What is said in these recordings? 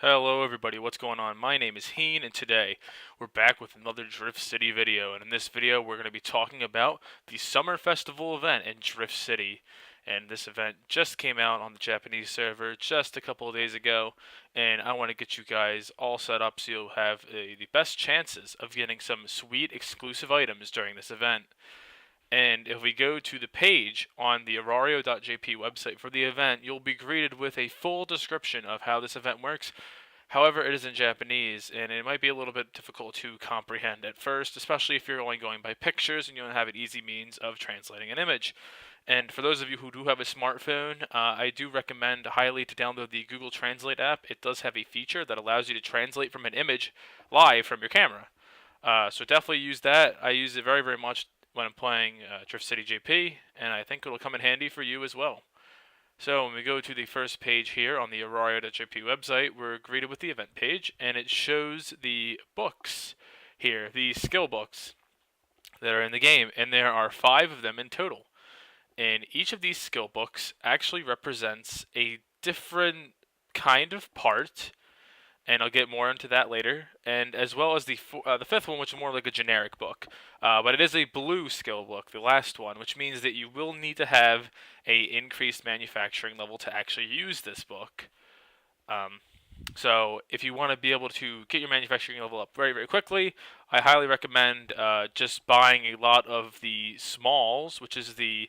Hello everybody, what's going on? My name is Heen, and today we're back with another Drift City video. And in this video we're going to be talking about the Summer Festival event in Drift City. And this event just came out on the Japanese server just a couple of days ago, and I want to get you guys all set up so you'll have the best chances of getting some sweet exclusive items during this event. And if we go to the page on the Arario.jp website for the event, you'll be greeted with a full description of how this event works. However, it is in Japanese, and it might be a little bit difficult to comprehend at first, especially if you're only going by pictures and you don't have an easy means of translating an image. And for those of you who do have a smartphone, I do recommend highly to download the Google Translate app. It does have a feature that allows you to translate from an image live from your camera. So definitely use that. I use it very, very much when I'm playing Drift City JP, and I think it'll come in handy for you as well. So when we go to the first page here on the Arario.jp website, we're greeted with the event page, and it shows the books here, the skill books that are in the game, and there are 5 of them in total. And each of these skill books actually represents a different kind of part, and I'll get more into that later, and as well as the 5th one, which is more like a generic book. But it is a blue skill book, the last one, which means that you will need to have a increased manufacturing level to actually use this book. So if you want to be able to get your manufacturing level up very, very quickly, I highly recommend just buying a lot of the smalls, which is the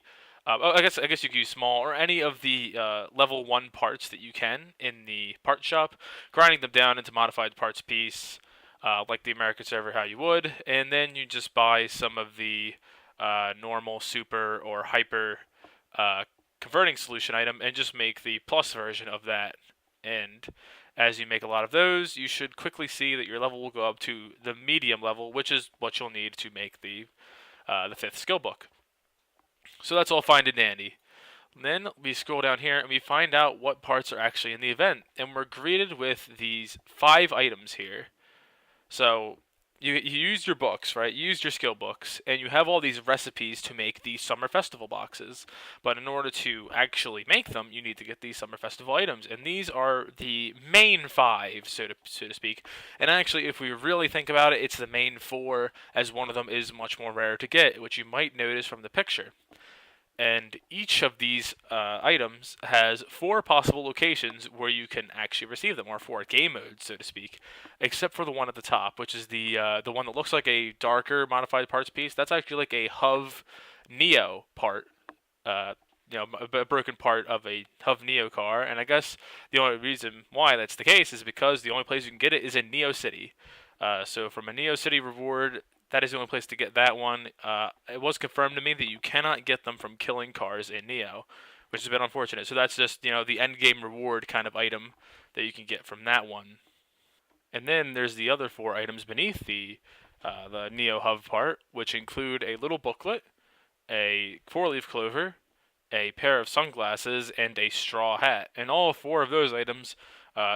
I guess you could use small or any of the level 1 parts that you can in the part shop, grinding them down into modified parts piece, like the American server how you would, and then you just buy some of the normal, super, or hyper converting solution item and just make the plus version of that. And as you make a lot of those, you should quickly see that your level will go up to the medium level, which is what you'll need to make the 5th skill book. So that's all fine and dandy. Then we scroll down here and we find out what parts are actually in the event, and we're greeted with these 5 items here. So you use your books, right? You use your skill books, and you have all these recipes to make these summer festival boxes. But in order to actually make them, you need to get these summer festival items, and these are the main 5, so to speak. And actually, if we really think about it, it's the main 4, as one of them is much more rare to get, which you might notice from the picture. And each of these items has 4 possible locations where you can actually receive them, or 4 game modes, so to speak, except for the one at the top, which is the one that looks like a darker modified parts piece. That's actually like a HUV Neo part, a broken part of a HUV Neo car. And I guess the only reason why that's the case is because the only place you can get it is in Neo City. So from a Neo City reward, that is the only place to get that one. It was confirmed to me that you cannot get them from killing cars in Neo, which is a bit unfortunate. So that's just, the end game reward kind of item that you can get from that one. And then there's the other 4 items beneath the Neo Hub part, which include a little booklet, a 4-leaf clover, a pair of sunglasses, and a straw hat. And all 4 of those items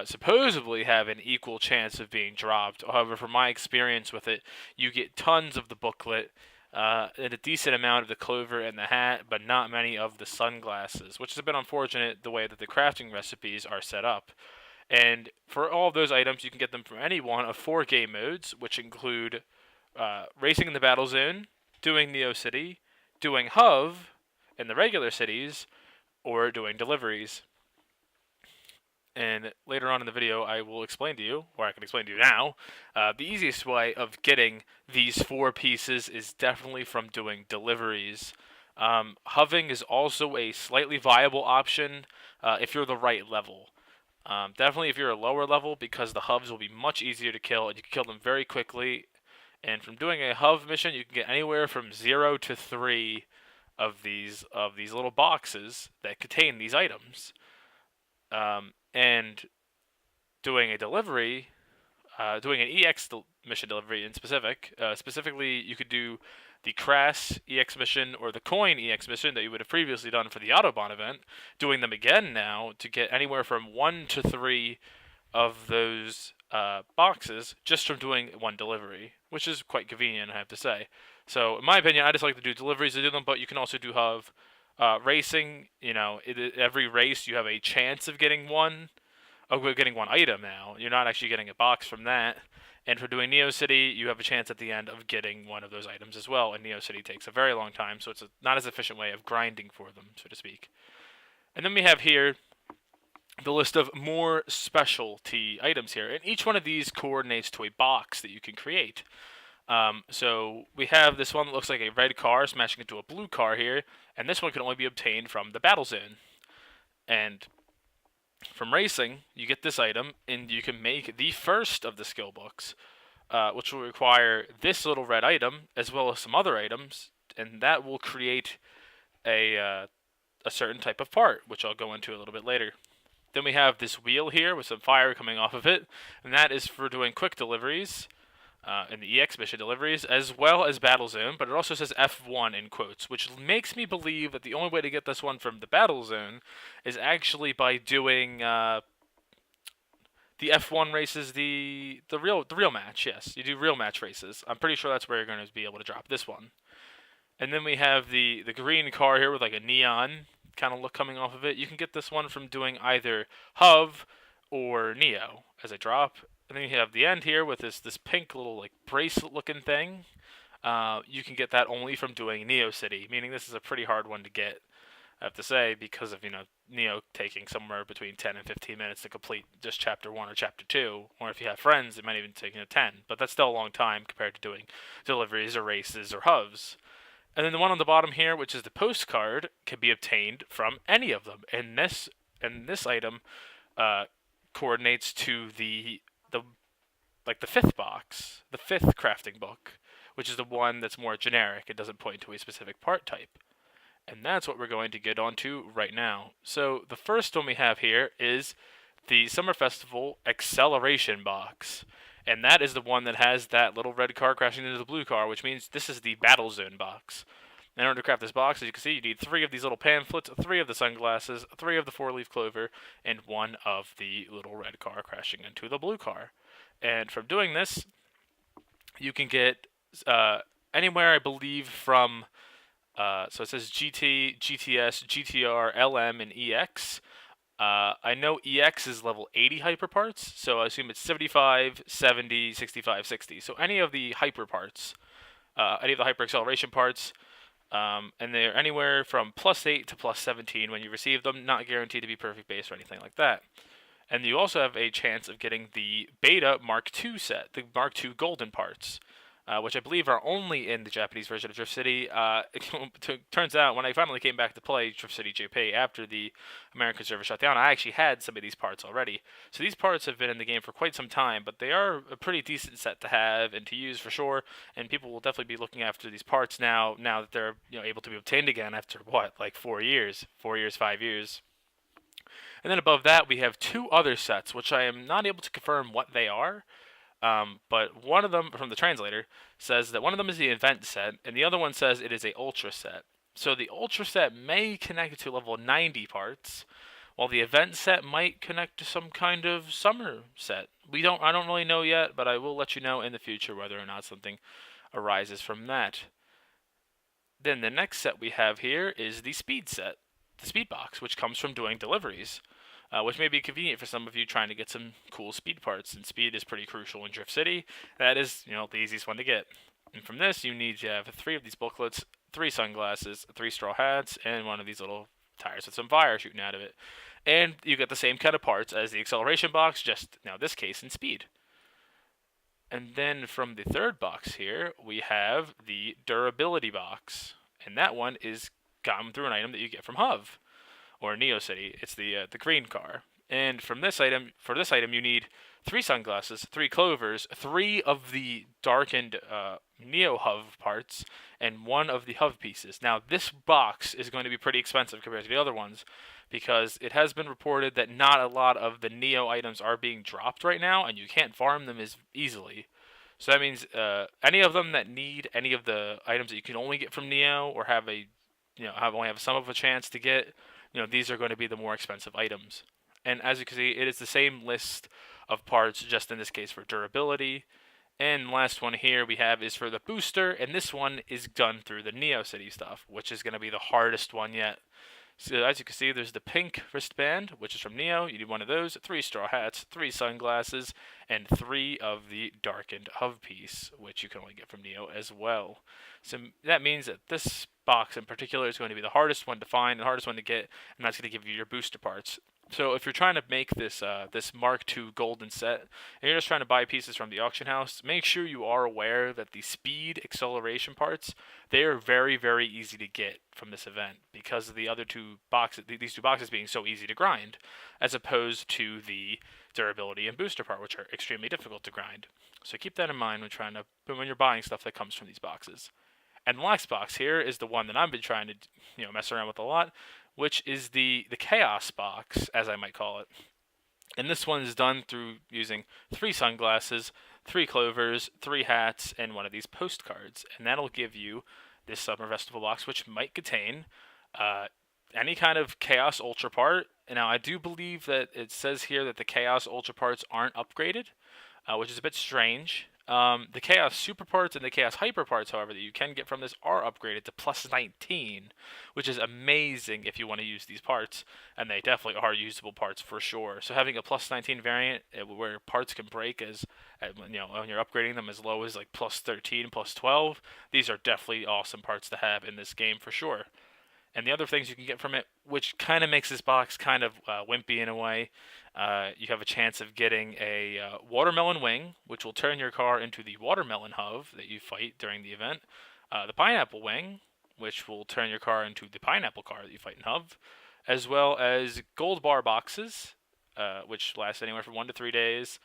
supposedly have an equal chance of being dropped. However, from my experience with it, you get tons of the booklet, and a decent amount of the clover and the hat, but not many of the sunglasses, which is a bit unfortunate the way that the crafting recipes are set up. And for all of those items, you can get them from any one of 4 game modes, which include racing in the battle zone, doing Neo City, doing HUV in the regular cities, or doing deliveries. And later on in the video, I will explain to you, or I can explain to you now, the easiest way of getting these 4 pieces is definitely from doing deliveries. HUVing is also a slightly viable option if you're the right level. Definitely if you're a lower level, because the HUVs will be much easier to kill, and you can kill them very quickly. And from doing a HUV mission, you can get anywhere from 0 to 3 of these little boxes that contain these items. And doing a delivery, doing an EX mission delivery in specifically you could do the Crass EX mission or the Coin EX mission that you would have previously done for the Autobahn event, doing them again now to get anywhere from 1 to 3 of those boxes just from doing one delivery, which is quite convenient, I have to say. So in my opinion, I just like to do deliveries to do them, but you can also do HUV. Racing, every race you have a chance of getting one we're getting one item now. You're not actually getting a box from that. And for doing Neo City, you have a chance at the end of getting one of those items as well. And Neo City takes a very long time, so it's not as efficient way of grinding for them, so to speak. And then we have here the list of more specialty items here. And each one of these coordinates to a box that you can create. So we have this one that looks like a red car smashing into a blue car here. And this one can only be obtained from the battle zone. And from racing, you get this item, and you can make the first of the skill books, which will require this little red item, as well as some other items, and that will create a certain type of part, which I'll go into a little bit later. Then we have this wheel here with some fire coming off of it, and that is for doing quick deliveries, in the EX mission deliveries, as well as Battle Zone, but it also says F1 in quotes, which makes me believe that the only way to get this one from the Battle Zone is actually by doing the F1 races, the real match. Yes, you do real match races. I'm pretty sure that's where you're going to be able to drop this one. And then we have the green car here with like a neon kind of look coming off of it. You can get this one from doing either Hov or Neo as a drop. And then you have the end here with this pink little like bracelet looking thing. You can get that only from doing Neo City, meaning this is a pretty hard one to get, I have to say, because of Neo taking somewhere between 10 and 15 minutes to complete just chapter 1 or chapter 2, or if you have friends, it might even take 10. But that's still a long time compared to doing deliveries or races or hubs. And then the one on the bottom here, which is the postcard, can be obtained from any of them. And this item coordinates to the fifth box, the fifth crafting book, which is the one that's more generic. It doesn't point to a specific part type. And that's what we're going to get onto right now. So the first one we have here is the Summer Festival Acceleration Box. And that is the one that has that little red car crashing into the blue car, which means this is the Battle Zone box. In order to craft this box, as you can see, you need 3 of these little pamphlets, 3 of the sunglasses, 3 of the 4-leaf clover, and 1 of the little red car crashing into the blue car. And from doing this, you can get anywhere, I believe, from, so it says GT, GTS, GTR, LM, and EX. I know EX is level 80 hyper parts, so I assume it's 75, 70, 65, 60. So any of the hyper parts, any of the hyper acceleration parts, and they're anywhere from +8 to +17 when you receive them, not guaranteed to be perfect base or anything like that. And you also have a chance of getting the Beta Mark II set, the Mark II golden parts, which I believe are only in the Japanese version of Drift City. It turns out, when I finally came back to play Drift City JP after the American server shut down, I actually had some of these parts already. So these parts have been in the game for quite some time, but they are a pretty decent set to have and to use for sure, and people will definitely be looking after these parts now that they're able to be obtained again after, 4 years? 4 years, 5 years. And then above that, we have 2 other sets, which I am not able to confirm what they are. But one of them, from the translator, says that one of them is the event set, and the other one says it is a ultra set. So the ultra set may connect to level 90 parts, while the event set might connect to some kind of summer set. I don't really know yet, but I will let you know in the future whether or not something arises from that. Then the next set we have here is the speed set, the speed box, which comes from doing deliveries. Which may be convenient for some of you trying to get some cool speed parts, and speed is pretty crucial in Drift City. That is, the easiest one to get. And from this, you need to have 3 of these booklets, 3 sunglasses, 3 straw hats, and 1 of these little tires with some fire shooting out of it. And you get the same kind of parts as the acceleration box, just now this case in speed. And then from the third box here, we have the durability box, and that one is gotten through an item that you get from Hov. Or Neo City. It's the green car. And for this item, you need 3 sunglasses, 3 clovers, 3 of the darkened Neo Hov parts, and 1 of the Hov pieces. Now, this box is going to be pretty expensive compared to the other ones, because it has been reported that not a lot of the Neo items are being dropped right now, and you can't farm them as easily. So that means any of them that need any of the items that you can only get from Neo, or have only have some of a chance to get, these are going to be the more expensive items. And as you can see, it is the same list of parts, just in this case for durability. And the last one here we have is for the booster, and this one is done through the Neo City stuff, which is going to be the hardest one yet. So as you can see, there's the pink wristband, which is from Neo. You need one of those, 3 straw hats, 3 sunglasses, and 3 of the darkened hub piece, which you can only get from Neo as well. So that means that this box in particular is going to be the hardest one to find, the hardest one to get, and that's going to give you your booster parts. So if you're trying to make this this Mark II golden set, and you're just trying to buy pieces from the auction house, make sure you are aware that the speed acceleration parts, they are very, very easy to get from this event because of the other two boxes, these two boxes being so easy to grind, as opposed to the durability and booster part, which are extremely difficult to grind. So keep that in mind when you're buying stuff that comes from these boxes. And the last box here is the one that I've been trying to mess around with a lot, which is the Chaos box, as I might call it. And this one is done through using 3 sunglasses, 3 clovers, 3 hats, and one of these postcards. And that'll give you this Summer Festival box, which might contain any kind of Chaos Ultra part. Now, I do believe that it says here that the Chaos Ultra parts aren't upgraded, which is a bit strange. The Chaos Super parts and the Chaos Hyper parts, however, that you can get from this are upgraded to plus 19, which is amazing if you want to use these parts, and they definitely are usable parts for sure. So having a plus 19 variant where parts can break when you're upgrading them as low as like plus 13, plus 12, these are definitely awesome parts to have in this game for sure. And the other things you can get from it, which kind of makes this box kind of wimpy in a way, you have a chance of getting a watermelon wing, which will turn your car into the watermelon hub that you fight during the event. The pineapple wing, which will turn your car into the pineapple car that you fight in hub, as well as gold bar boxes, which last anywhere from 1 to 3 days.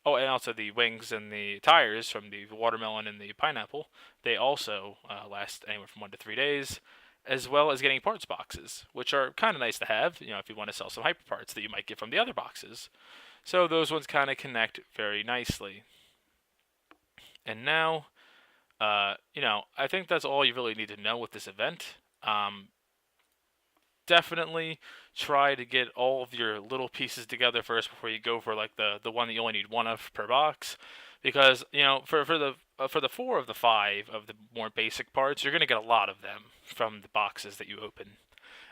Oh, and also the wings and the tires from the watermelon and the pineapple, they also last anywhere from 1 to 3 days, as well as getting parts boxes, which are kind of nice to have, if you want to sell some hyper parts that you might get from the other boxes. So those ones kind of connect very nicely. And now, I think that's all you really need to know with this event. Definitely try to get all of your little pieces together first before you go for like the one that you only need one of per box, because for the 4 of the 5 of the more basic parts, you're gonna get a lot of them from the boxes that you open.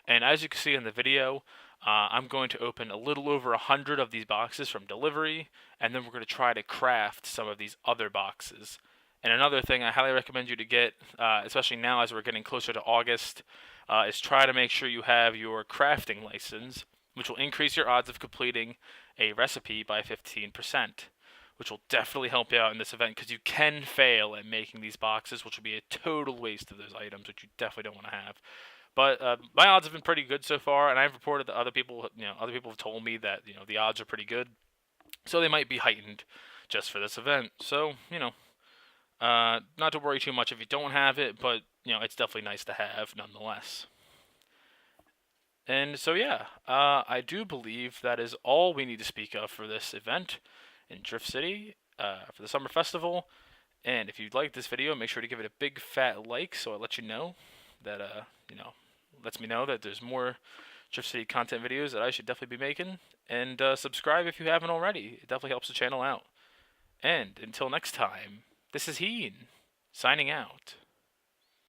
And as you can see in the video, I'm going to open a little over 100 of these boxes from delivery, and then we're going to try to craft some of these other boxes. And another thing I highly recommend you to get, especially now as we're getting closer to August, is try to make sure you have your crafting license, which will increase your odds of completing a recipe by 15%, which will definitely help you out in this event, because you can fail at making these boxes, which will be a total waste of those items, which you definitely don't want to have. But my odds have been pretty good so far, and I've reported that other people have told me that the odds are pretty good, so they might be heightened just for this event. So not to worry too much if you don't have it, but it's definitely nice to have nonetheless. And so yeah, I do believe that is all we need to speak of for this event in Drift City for the Summer Festival. And if you like this video, make sure to give it a big fat like, so it lets you know that lets me know that there's more Drift City content videos that I should definitely be making. And subscribe if you haven't already. It definitely helps the channel out. And until next time, this is Heen, signing out.